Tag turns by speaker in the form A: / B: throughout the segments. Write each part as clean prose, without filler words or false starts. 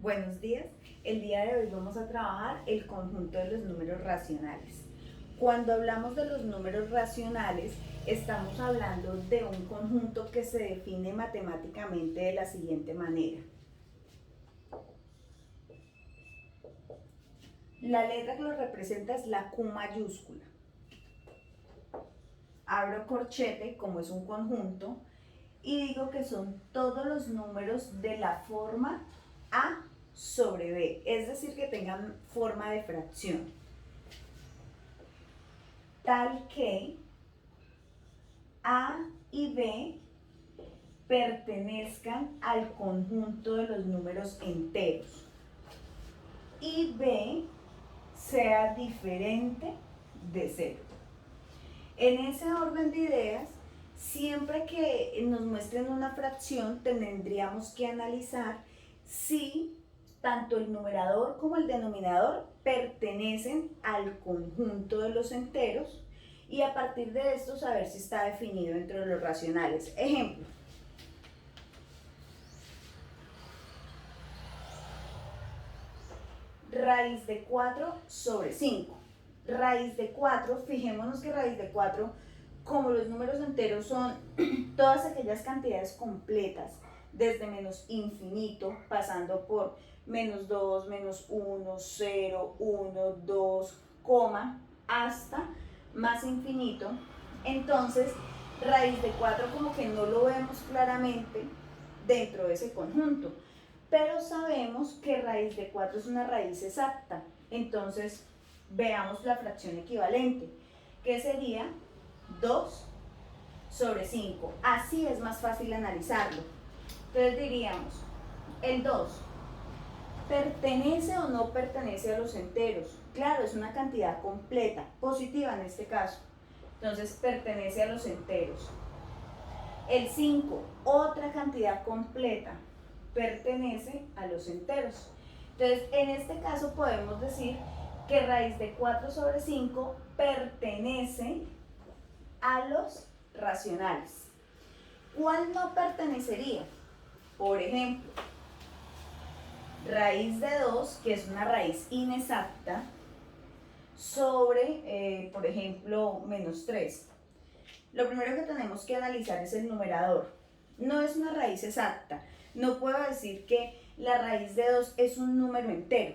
A: Buenos días, el día de hoy vamos a trabajar el conjunto de los números racionales. Cuando hablamos de los números racionales, estamos hablando de un conjunto que se define matemáticamente de la siguiente manera. La letra que lo representa es la Q mayúscula. Abro corchete, como es un conjunto, y digo que son todos los números de la forma A sobre B, es decir, que tengan forma de fracción, tal que A y B pertenezcan al conjunto de los números enteros y B sea diferente de 0. En ese orden de ideas, siempre que nos muestren una fracción, tendríamos que analizar si tanto el numerador como el denominador pertenecen al conjunto de los enteros y a partir de esto saber si está definido entre los racionales. Ejemplo. Raíz de 4 sobre 5. Raíz de 4, fijémonos que raíz de 4, como los números enteros son todas aquellas cantidades completas, desde menos infinito, pasando por menos 2, menos 1, 0, 1, 2, coma, hasta más infinito, entonces raíz de 4 como que no lo vemos claramente dentro de ese conjunto, pero sabemos que raíz de 4 es una raíz exacta, entonces veamos la fracción equivalente, que sería 2 sobre 5, así es más fácil analizarlo. Entonces diríamos, el 2, ¿pertenece o no pertenece a los enteros? Claro, es una cantidad completa, positiva en este caso, entonces pertenece a los enteros. El 5, otra cantidad completa, pertenece a los enteros. Entonces, en este caso podemos decir que raíz de 4 sobre 5 pertenece a los racionales. ¿Cuál no pertenecería? Por ejemplo, raíz de 2, que es una raíz inexacta, sobre, por ejemplo, menos 3. Lo primero que tenemos que analizar es el numerador. No es una raíz exacta. No puedo decir que la raíz de 2 es un número entero,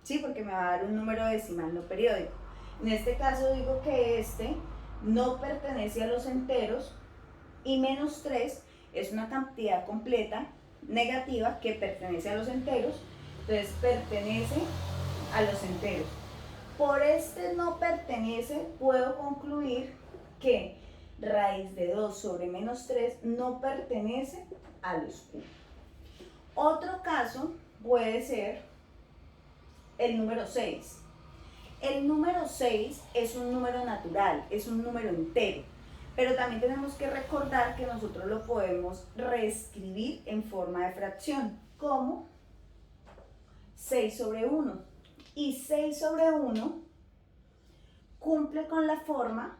A: ¿sí? Porque me va a dar un número decimal no periódico. En este caso digo que este no pertenece a los enteros y menos 3 es una cantidad completa negativa que pertenece a los enteros, entonces pertenece a los enteros. Por este no pertenece puedo concluir que raíz de 2 sobre menos 3 no pertenece a los Q. Otro caso puede ser el número 6. El número 6 es un número natural, es un número entero, pero también tenemos que recordar que nosotros lo podemos reescribir en forma de fracción, como 6 sobre 1. Y 6 sobre 1 cumple con la forma,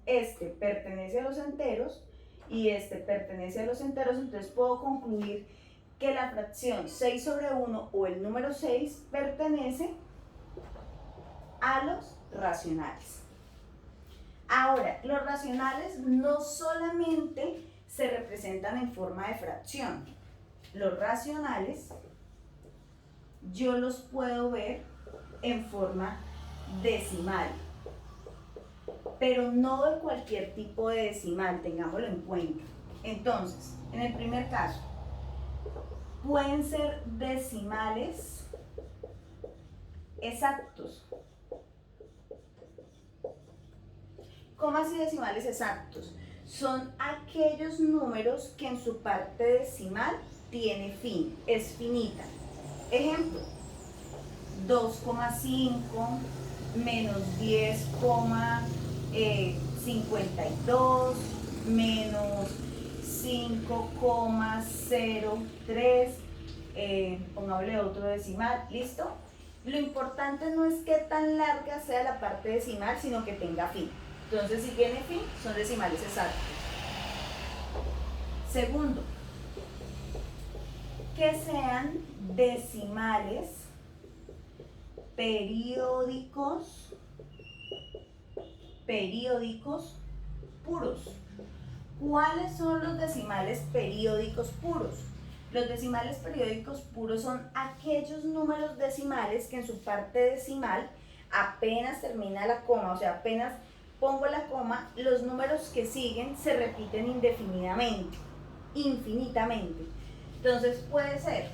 A: este pertenece a los enteros y este pertenece a los enteros, entonces puedo concluir que la fracción 6 sobre 1 o el número 6 pertenece a los racionales. Ahora, los racionales no solamente se representan en forma de fracción. Los racionales yo los puedo ver en forma decimal, pero no de cualquier tipo de decimal, tengámoslo en cuenta. Entonces, en el primer caso, pueden ser decimales exactos. ¿Cómo así decimales exactos? Son aquellos números que en su parte decimal tiene fin, es finita. Ejemplo, 2,5 menos 10,52 menos 5,03, pongámosle otro decimal, ¿listo? Lo importante no es que tan larga sea la parte decimal, sino que tenga fin. Entonces, si tiene fin, son decimales exactos. Segundo, que sean decimales periódicos puros. ¿Cuáles son los decimales periódicos puros? Los decimales periódicos puros son aquellos números decimales que en su parte decimal apenas termina la coma, o sea, apenas pongo la coma, los números que siguen se repiten indefinidamente, infinitamente. Entonces puede ser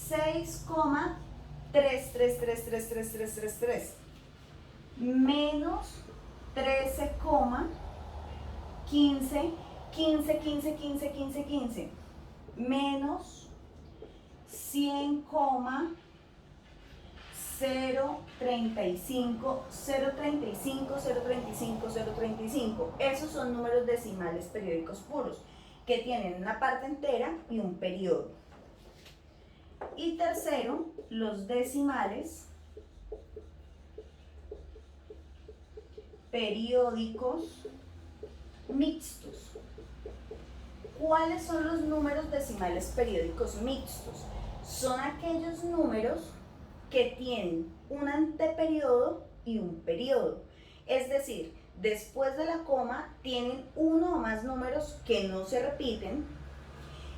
A: 6,3333333 menos 13,15 menos 100,035. Esos son números decimales periódicos puros que tienen una parte entera y un periodo. Y tercero, los decimales periódicos mixtos. ¿Cuáles son los números decimales periódicos mixtos? Son aquellos números que tienen un anteperiodo y un periodo. Es decir, después de la coma tienen uno o más números que no se repiten,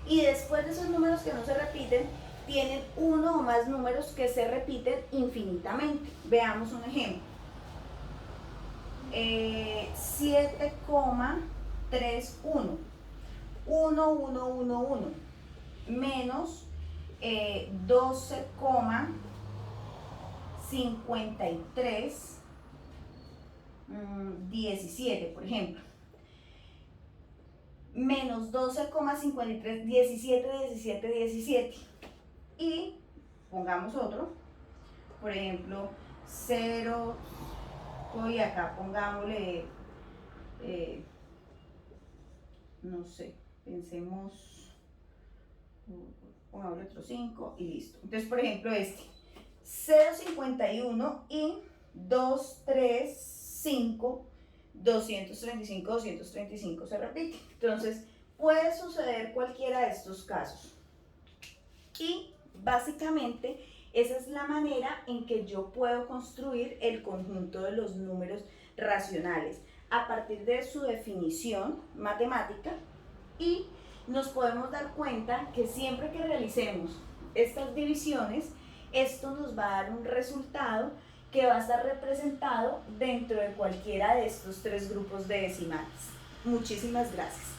A: y después de esos números que no se repiten tienen uno o más números que se repiten infinitamente. Veamos un ejemplo. 7,31 1111 menos 12,5317, por ejemplo, menos 12,53 17. Y pongamos otro, por ejemplo 0, y acá pongámosle no sé, pensemos, pongámosle otro 5 y listo. Entonces, por ejemplo, 0,51 y 235 235 se repite. Entonces, puede suceder cualquiera de estos casos. Y básicamente esa es la manera en que yo puedo construir el conjunto de los números racionales a partir de su definición matemática, y nos podemos dar cuenta que siempre que realicemos estas divisiones, esto nos va a dar un resultado que va a estar representado dentro de cualquiera de estos tres grupos de decimales. Muchísimas gracias.